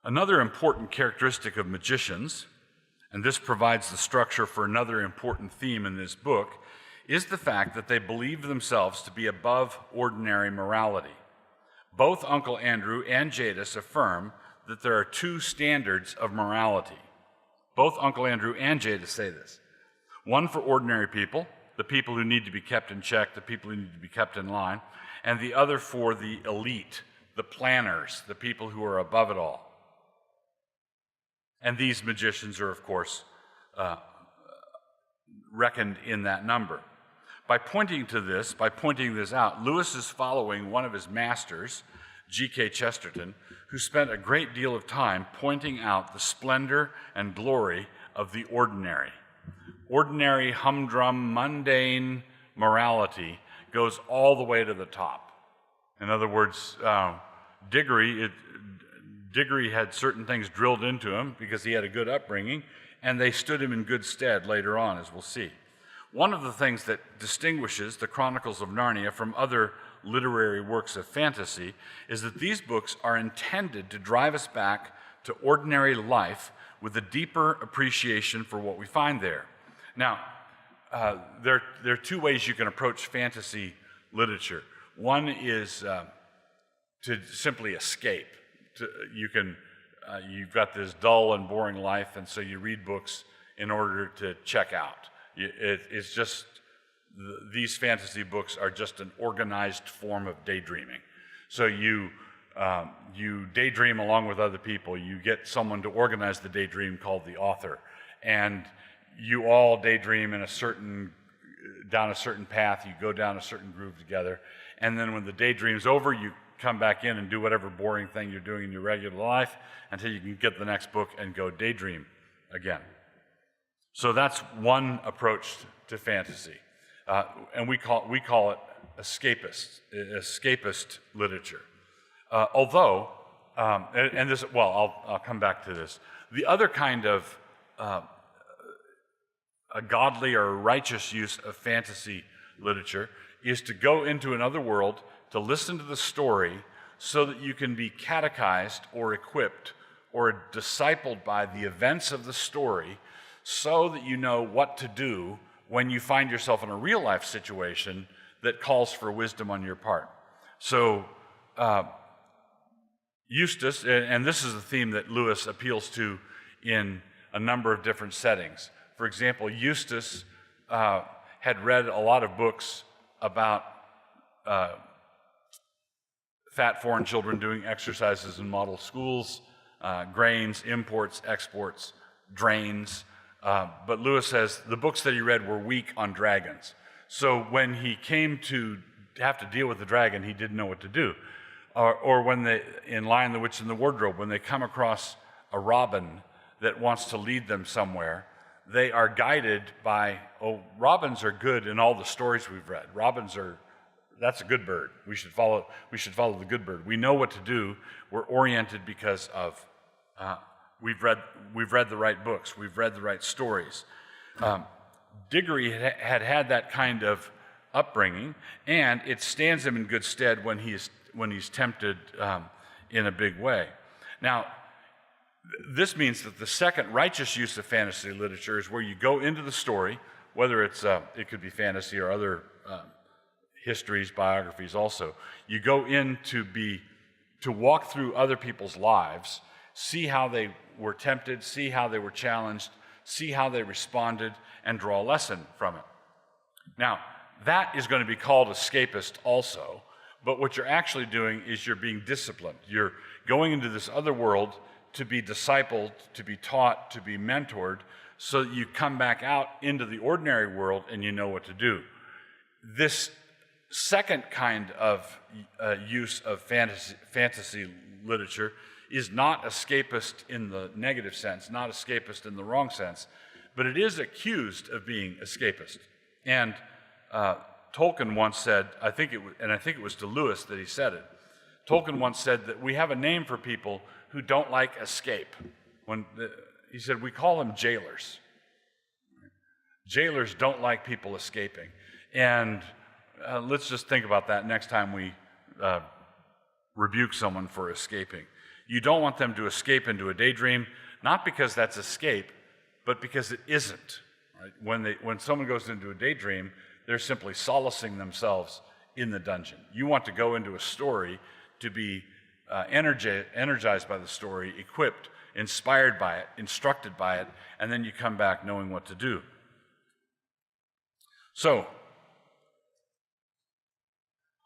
Another important characteristic of magicians, and this provides the structure for another important theme in this book, is the fact that they believe themselves to be above ordinary morality. Both Uncle Andrew and Jadis affirm that there are two standards of morality. Both Uncle Andrew and Jadis say this. One for ordinary people, the people who need to be kept in check, the people who need to be kept in line, and the other for the elite, the planners, the people who are above it all. And these magicians are, of course, reckoned in that number. By pointing this out, Lewis is following one of his masters, G.K. Chesterton, who spent a great deal of time pointing out the splendor and glory of the ordinary. Ordinary, humdrum, mundane morality goes all the way to the top. In other words, Diggory had certain things drilled into him because he had a good upbringing, and they stood him in good stead later on, as we'll see. One of the things that distinguishes the Chronicles of Narnia from other literary works of fantasy is that these books are intended to drive us back to ordinary life with a deeper appreciation for what we find there. Now, there are two ways you can approach fantasy literature. One is to simply escape. You've got this dull and boring life, and so you read books in order to check out. It's just, these fantasy books are just an organized form of daydreaming. So you daydream along with other people. You get someone to organize the daydream called the author, and you all daydream in down a certain path. You go down a certain groove together, and then when the daydream's over, you come back in and do whatever boring thing you're doing in your regular life until you can get the next book and go daydream again. So that's one approach to fantasy, and we call it escapist literature. Although, I'll come back to this. The other kind of a godly or righteous use of fantasy literature is to go into another world, to listen to the story so that you can be catechized or equipped or discipled by the events of the story so that you know what to do when you find yourself in a real life situation that calls for wisdom on your part. So Eustace, and this is a theme that Lewis appeals to in a number of different settings. For example, Eustace had read a lot of books about fat foreign children doing exercises in model schools, grains, imports, exports, drains. But Lewis says the books that he read were weak on dragons. So when he came to have to deal with the dragon, he didn't know what to do. Or when in Lion, the Witch, and the Wardrobe, when they come across a robin that wants to lead them somewhere, they are guided by, robins are good in all the stories we've read. That's a good bird. We should follow the good bird. We know what to do. We're oriented because of we've read the right books. We've read the right stories. Diggory had that kind of upbringing, and it stands him in good stead when he's tempted in a big way. Now, this means that the second righteous use of fantasy literature is where you go into the story, whether it could be fantasy or other histories, biographies also. You go in to walk through other people's lives, see how they were tempted, see how they were challenged, see how they responded, and draw a lesson from it. Now, that is going to be called escapist also, but what you're actually doing is you're being disciplined. You're going into this other world to be discipled, to be taught, to be mentored, so that you come back out into the ordinary world and you know what to do. This second kind of use of fantasy literature is not escapist in the negative sense, not escapist in the wrong sense, but it is accused of being escapist. And Tolkien once said, I think it was to Lewis that he said it, Tolkien once said that we have a name for people who don't like escape. He said, we call them jailers. Jailers don't like people escaping. And let's just think about that next time we rebuke someone for escaping. You don't want them to escape into a daydream, not because that's escape, but because it isn't. Right? When someone goes into a daydream, they're simply solacing themselves in the dungeon. You want to go into a story to be energized by the story, equipped, inspired by it, instructed by it, and then you come back knowing what to do. So,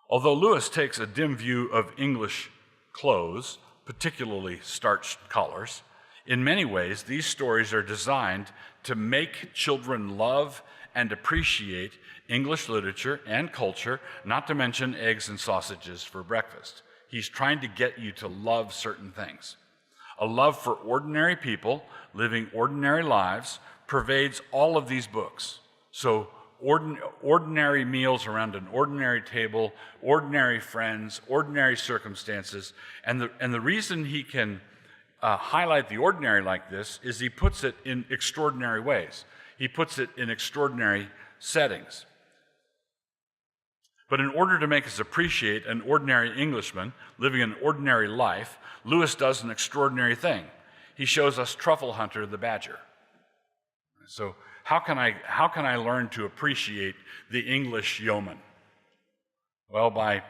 although Lewis takes a dim view of English clothes, particularly starched collars, in many ways these stories are designed to make children love and appreciate English literature and culture, not to mention eggs and sausages for breakfast. He's trying to get you to love certain things. A love for ordinary people living ordinary lives pervades all of these books. So ordinary meals around an ordinary table, ordinary friends, ordinary circumstances. And the reason he can highlight the ordinary like this is he puts it in extraordinary ways. He puts it in extraordinary settings. But in order to make us appreciate an ordinary Englishman living an ordinary life, Lewis does an extraordinary thing. He shows us Truffle Hunter the badger. So how can I learn to appreciate the English yeoman? Well, by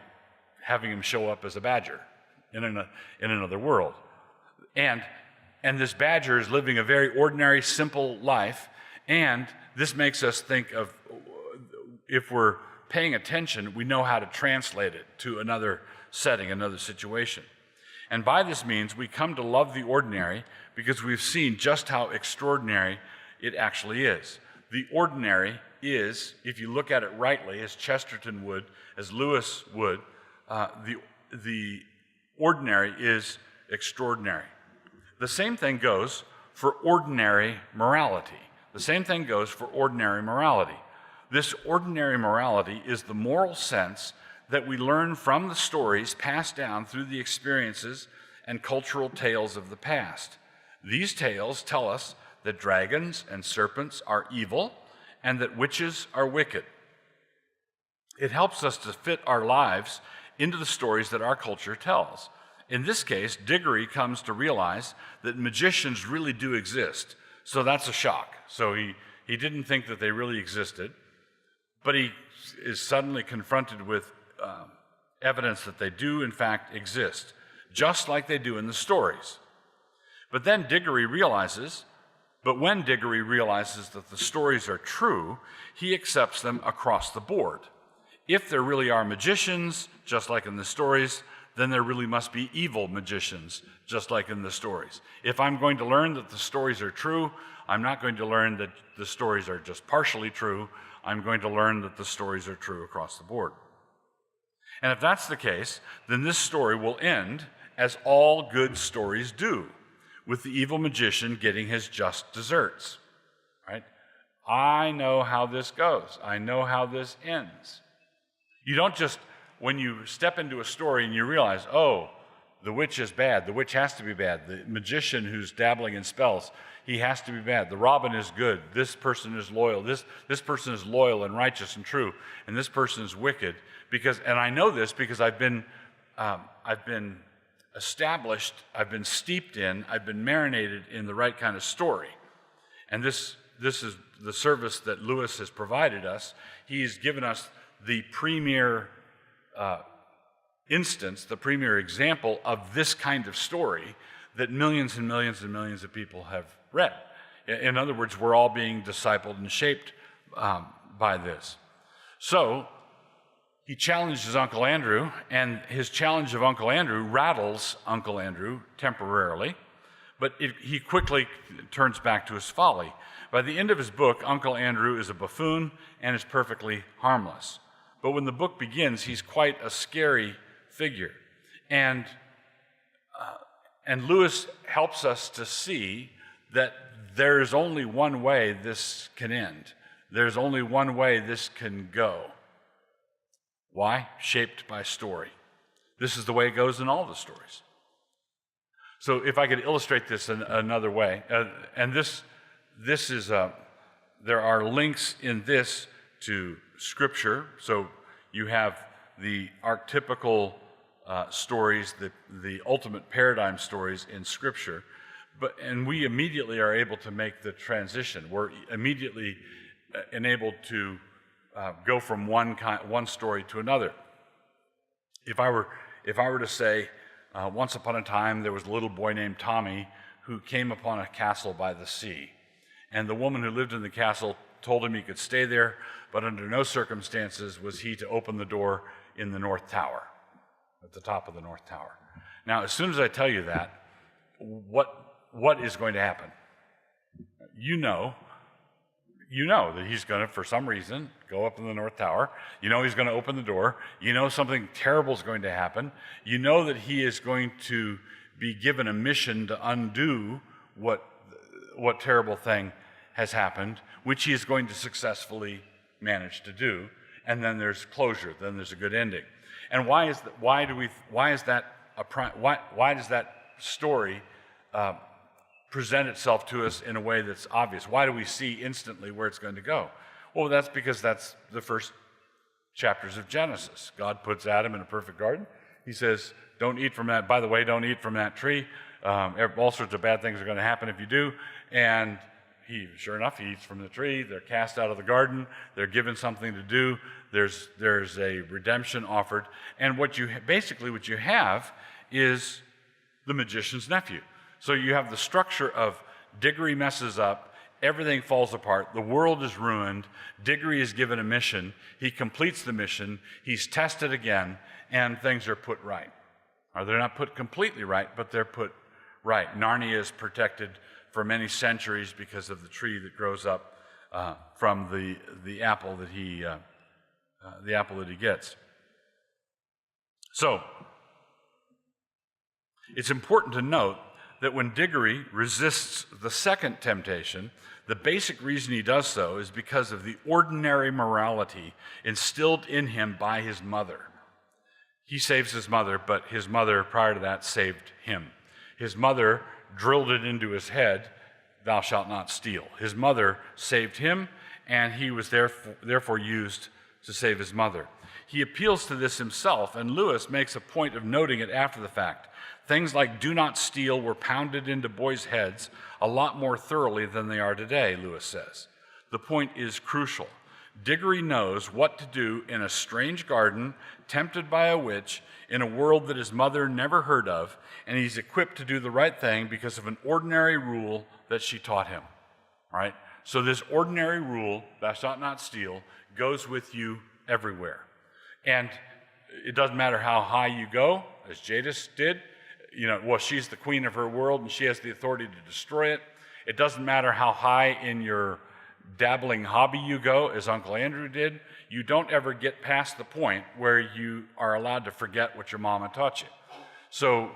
having him show up as a badger in another world. And this badger is living a very ordinary, simple life, and this makes us think of, if we're paying attention, we know how to translate it to another setting, another situation. And by this means, we come to love the ordinary because we've seen just how extraordinary it actually is. The ordinary is, if you look at it rightly, as Chesterton would, as Lewis would, the ordinary is extraordinary. The same thing goes for ordinary morality. The same thing goes for ordinary morality. This ordinary morality is the moral sense that we learn from the stories passed down through the experiences and cultural tales of the past. These tales tell us that dragons and serpents are evil and that witches are wicked. It helps us to fit our lives into the stories that our culture tells. In this case, Diggory comes to realize that magicians really do exist, so that's a shock. So he didn't think that they really existed, but he is suddenly confronted with evidence that they do in fact exist, just like they do in the stories. But then when Diggory realizes that the stories are true, he accepts them across the board. If there really are magicians, just like in the stories, then there really must be evil magicians, just like in the stories. If I'm going to learn that the stories are true, I'm not going to learn that the stories are just partially true. I'm going to learn that the stories are true across the board. And if that's the case, then this story will end as all good stories do, with the evil magician getting his just deserts, right? I know how this goes. I know how this ends. You don't just, when you step into a story and you realize, oh, the witch is bad, the witch has to be bad, the magician who's dabbling in spells, he has to be bad, the robin is good, this person is loyal, this person is loyal and righteous and true, and this person is wicked, and I know this because I've been established, I've been steeped in, I've been marinated in the right kind of story. And this is the service that Lewis has provided us. He's given us the premier instance, the premier example of this kind of story that millions and millions and millions of people have read. In other words, we're all being discipled and shaped by this. So he challenges Uncle Andrew, and his challenge of Uncle Andrew rattles Uncle Andrew temporarily, but he quickly turns back to his folly. By the end of his book, Uncle Andrew is a buffoon and is perfectly harmless. But when the book begins, he's quite a scary figure. And Lewis helps us to see that there is only one way this can end. There's only one way this can go. Why? Shaped by story. This is the way it goes in all the stories. So if I could illustrate this in another way, and this is, there are links in this to Scripture. So you have the archetypical stories, the ultimate paradigm stories in Scripture, and we immediately are able to make the transition. We're immediately enabled to go from one story to another. If I were to say, once upon a time there was a little boy named Tommy who came upon a castle by the sea, and the woman who lived in the castle told him he could stay there, but under no circumstances was he to open the door in the North Tower, at the top of the North Tower. Now, as soon as I tell you that, what is going to happen? You know that he's going to, for some reason, go up in the North Tower. You know he's going to open the door. You know something terrible is going to happen. You know that he is going to be given a mission to undo what terrible thing has happened, which he is going to successfully manage to do. And then there's closure. Then there's a good ending. And why does that story present itself to us in a way that's obvious? Why do we see instantly where it's going to go? Well, that's because that's the first chapters of Genesis. God puts Adam in a perfect garden. He says, don't eat from that. By the way, don't eat from that tree. All sorts of bad things are going to happen if you do. And sure enough, he eats from the tree. They're cast out of the garden. They're given something to do. There's a redemption offered. And what you have is the magician's nephew. So you have the structure of Diggory messes up, everything falls apart, the world is ruined, Diggory is given a mission, he completes the mission, he's tested again, and things are put right. Or they're not put completely right, but they're put right. Narnia is protected for many centuries because of the tree that grows up from the apple that he gets. So it's important to note that when Diggory resists the second temptation, the basic reason he does so is because of the ordinary morality instilled in him by his mother. He saves his mother, but his mother prior to that saved him. His mother drilled it into his head, thou shalt not steal. His mother saved him, and he was therefore used to save his mother. He appeals to this himself, and Lewis makes a point of noting it after the fact. Things like do not steal were pounded into boys' heads a lot more thoroughly than they are today, Lewis says. The point is crucial. Diggory knows what to do in a strange garden, tempted by a witch, in a world that his mother never heard of, and he's equipped to do the right thing because of an ordinary rule that she taught him. All right? So this ordinary rule, thou shalt not steal, goes with you everywhere. And it doesn't matter how high you go, as Jadis did. She's the queen of her world, and she has the authority to destroy it. It doesn't matter how high in your dabbling hobby you go, as Uncle Andrew did. You don't ever get past the point where you are allowed to forget what your mama taught you. So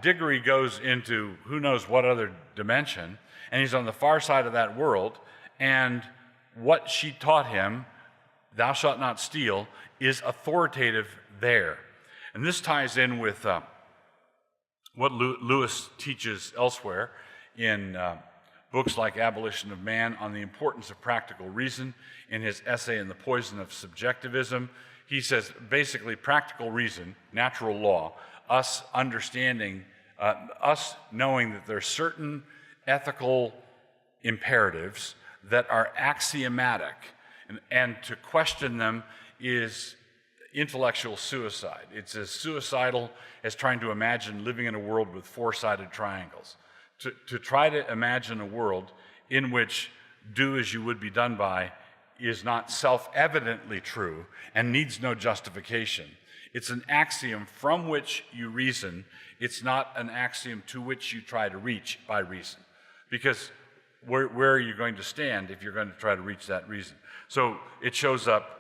Diggory goes into who knows what other dimension, and he's on the far side of that world, and what she taught him, thou shalt not steal, is authoritative there. And this ties in with what Lewis teaches elsewhere in books like Abolition of Man on the importance of practical reason. In his essay in The Poison of Subjectivism, he says basically practical reason, natural law, us understanding, us knowing that there are certain ethical imperatives that are axiomatic, and to question them is intellectual suicide. It's as suicidal as trying to imagine living in a world with four-sided triangles. To try to imagine a world in which do as you would be done by is not self-evidently true and needs no justification. It's an axiom from which you reason. It's not an axiom to which you try to reach by reason. Because where are you going to stand if you're going to try to reach that reason? So it shows up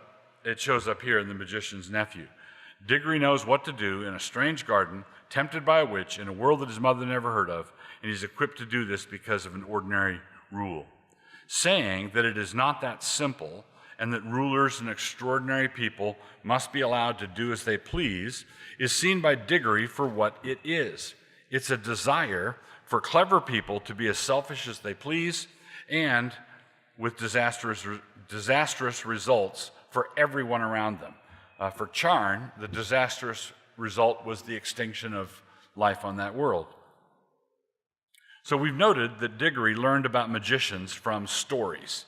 here in The Magician's Nephew. Diggory knows what to do in a strange garden, tempted by a witch, in a world that his mother never heard of, and he's equipped to do this because of an ordinary rule. Saying that it is not that simple, and that rulers and extraordinary people must be allowed to do as they please, is seen by Diggory for what it is. It's a desire for clever people to be as selfish as they please, and with disastrous results for everyone around them. For Charn, the disastrous result was the extinction of life on that world. So we've noted that Diggory learned about magicians from stories.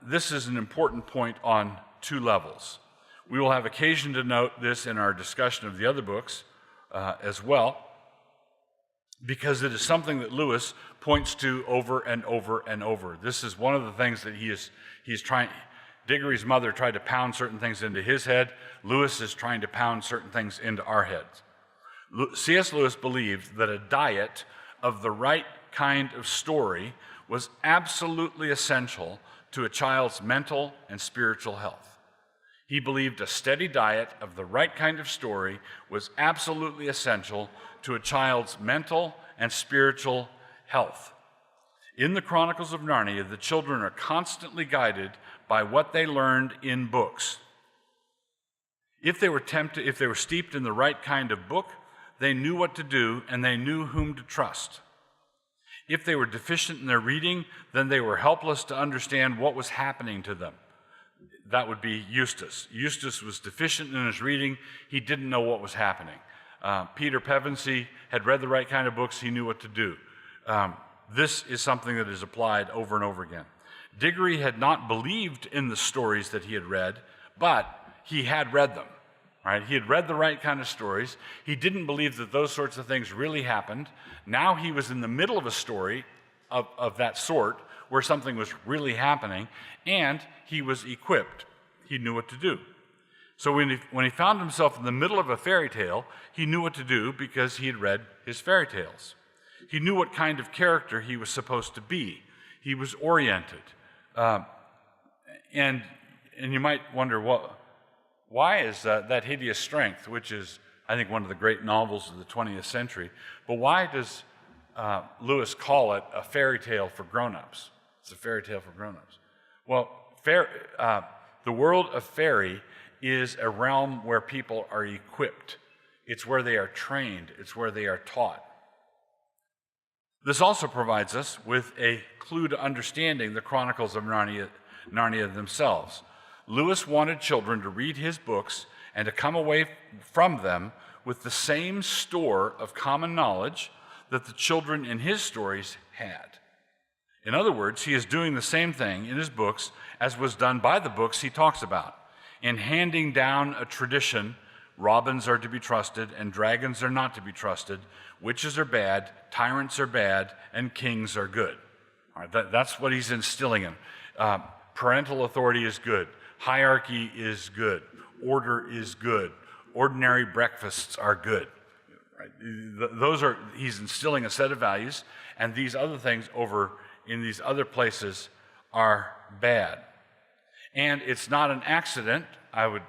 This is an important point on two levels. We will have occasion to note this in our discussion of the other books as well, because it is something that Lewis points to over and over and over. This is one of the things that he's trying. Diggory's mother tried to pound certain things into his head. Lewis is trying to pound certain things into our heads. C.S. Lewis believed that a diet of the right kind of story was absolutely essential to a child's mental and spiritual health. He believed a steady diet of the right kind of story was absolutely essential to a child's mental and spiritual health. In the Chronicles of Narnia, the children are constantly guided by what they learned in books. If they were steeped in the right kind of book, they knew what to do and they knew whom to trust. If they were deficient in their reading, then they were helpless to understand what was happening to them. That would be Eustace. Eustace was deficient in his reading. He didn't know what was happening. Peter Pevensey had read the right kind of books. He knew what to do. This is something that is applied over and over again. Diggory had not believed in the stories that he had read, but he had read them. Right? He had read the right kind of stories. He didn't believe that those sorts of things really happened. Now he was in the middle of a story of that sort where something was really happening, and he was equipped. He knew what to do. So when he found himself in the middle of a fairy tale, he knew what to do because he had read his fairy tales. He knew what kind of character he was supposed to be. He was oriented. And you might wonder, why is that hideous strength, which is, I think, one of the great novels of the 20th century, but why does Lewis call it a fairy tale for grown-ups? It's a fairy tale for grown-ups. Well, the world of fairy is a realm where people are equipped. It's where they are trained. It's where they are taught. This also provides us with a clue to understanding the Chronicles of Narnia themselves. Lewis wanted children to read his books and to come away from them with the same store of common knowledge that the children in his stories had. In other words, he is doing the same thing in his books as was done by the books he talks about. In handing down a tradition, robins are to be trusted and dragons are not to be trusted, witches are bad, tyrants are bad, and kings are good. All right, that's what he's instilling in. Parental authority is good. Hierarchy is good. Order is good. Ordinary breakfasts are good. Right? He's instilling a set of values, and these other things over in these other places are bad. And it's not an accident, I would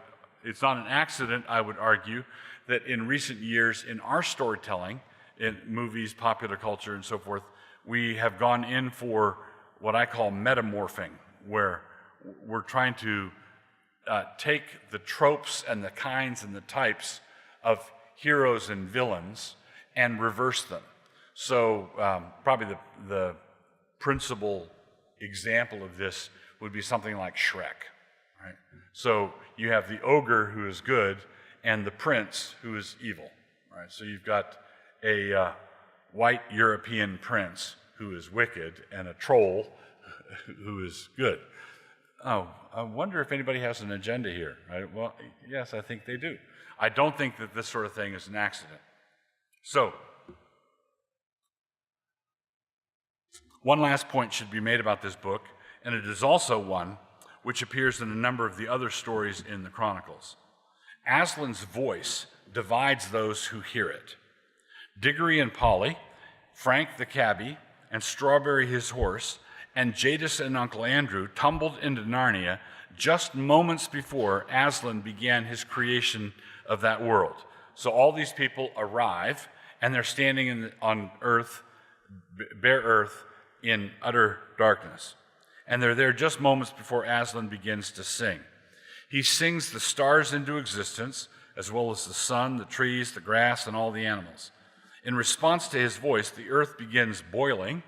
argue, that in recent years in our storytelling, in movies, popular culture, and so forth, we have gone in for what I call metamorphing, where we're trying to take the tropes and the kinds and the types of heroes and villains and reverse them. So probably the principal example of this would be something like Shrek. Right? So you have the ogre who is good and the prince who is evil. Right? So you've got a white European prince who is wicked and a troll who is good. Oh, I wonder if anybody has an agenda here. Right? Well, yes, I think they do. I don't think that this sort of thing is an accident. So, one last point should be made about this book, and it is also one which appears in a number of the other stories in the Chronicles. Aslan's voice divides those who hear it. Diggory and Polly, Frank the cabbie, and Strawberry his horse, and Jadis and Uncle Andrew tumbled into Narnia just moments before Aslan began his creation of that world. So all these people arrive, and they're standing on earth, bare earth, in utter darkness. And they're there just moments before Aslan begins to sing. He sings the stars into existence, as well as the sun, the trees, the grass, and all the animals. In response to his voice, the earth begins boiling,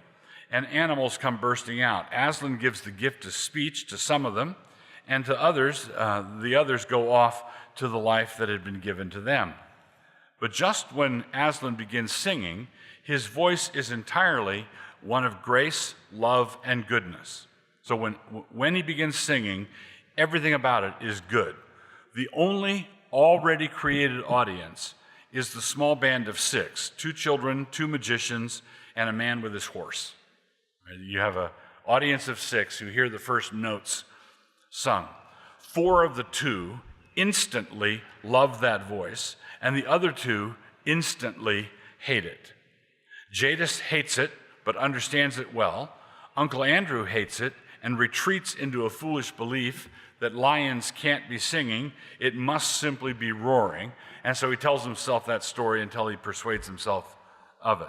and animals come bursting out. Aslan gives the gift of speech to some of them, and to others, the others go off to the life that had been given to them. But just when Aslan begins singing, his voice is entirely one of grace, love, and goodness. So when he begins singing, everything about it is good. The only already created audience is the small band of 6, 2 children, 2 magicians, and a man with his horse. You have an audience of 6 who hear the first notes sung. 4 of the 2 instantly love that voice, and the other 2 instantly hate it. Jadis hates it, but understands it well. Uncle Andrew hates it and retreats into a foolish belief that lions can't be singing, it must simply be roaring. And so he tells himself that story until he persuades himself of it.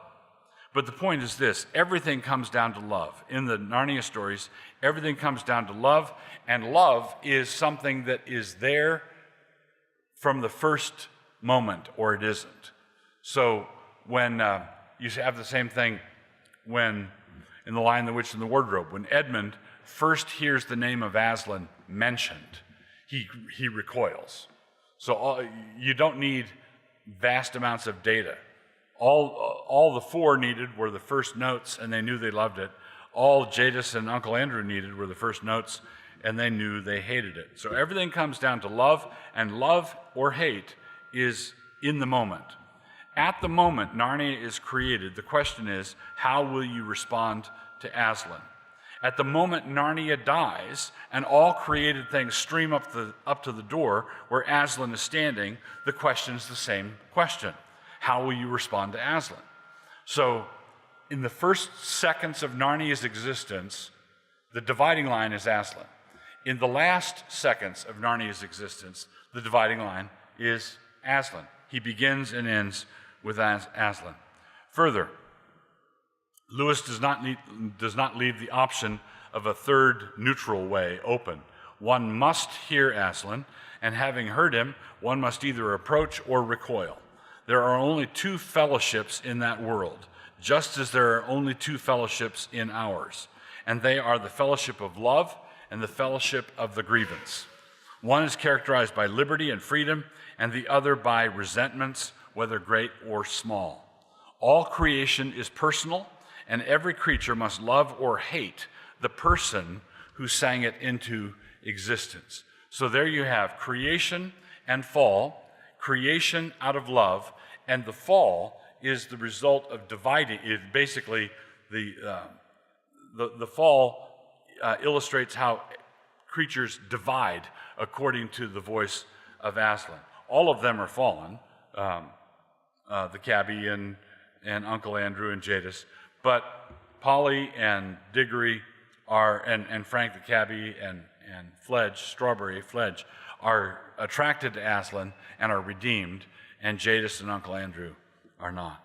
But the point is this, everything comes down to love. In the Narnia stories, everything comes down to love, and love is something that is there from the first moment, or it isn't. So when you have the same thing when in The Lion, the Witch, and the Wardrobe, when Edmund first hears the name of Aslan mentioned, he recoils. So you don't need vast amounts of data. All the 4 needed were the first notes, and they knew they loved it. All Jadis and Uncle Andrew needed were the first notes, and they knew they hated it. So everything comes down to love, and love or hate is in the moment. At the moment Narnia is created, the question is, how will you respond to Aslan? At the moment Narnia dies and all created things stream up to the door where Aslan is standing, the question is the same question. How will you respond to Aslan? So in the first seconds of Narnia's existence, the dividing line is Aslan. In the last seconds of Narnia's existence, the dividing line is Aslan. He begins and ends with Aslan. Further, Lewis does not leave the option of a third neutral way open. One must hear Aslan, and having heard him, one must either approach or recoil. There are only 2 fellowships in that world, just as there are only 2 fellowships in ours, and they are the fellowship of love and the fellowship of the Grievance. One is characterized by liberty and freedom, and the other by resentments, whether great or small. All creation is personal, and every creature must love or hate the person who sang it into existence. So there you have creation and fall, creation out of love, and the fall is the result of dividing. It basically, the fall illustrates how creatures divide according to the voice of Aslan. All of them are fallen, the cabbie and Uncle Andrew and Jadis, but Polly and Diggory and Frank the cabbie and Strawberry Fledge are attracted to Aslan and are redeemed, and Jadis and Uncle Andrew are not.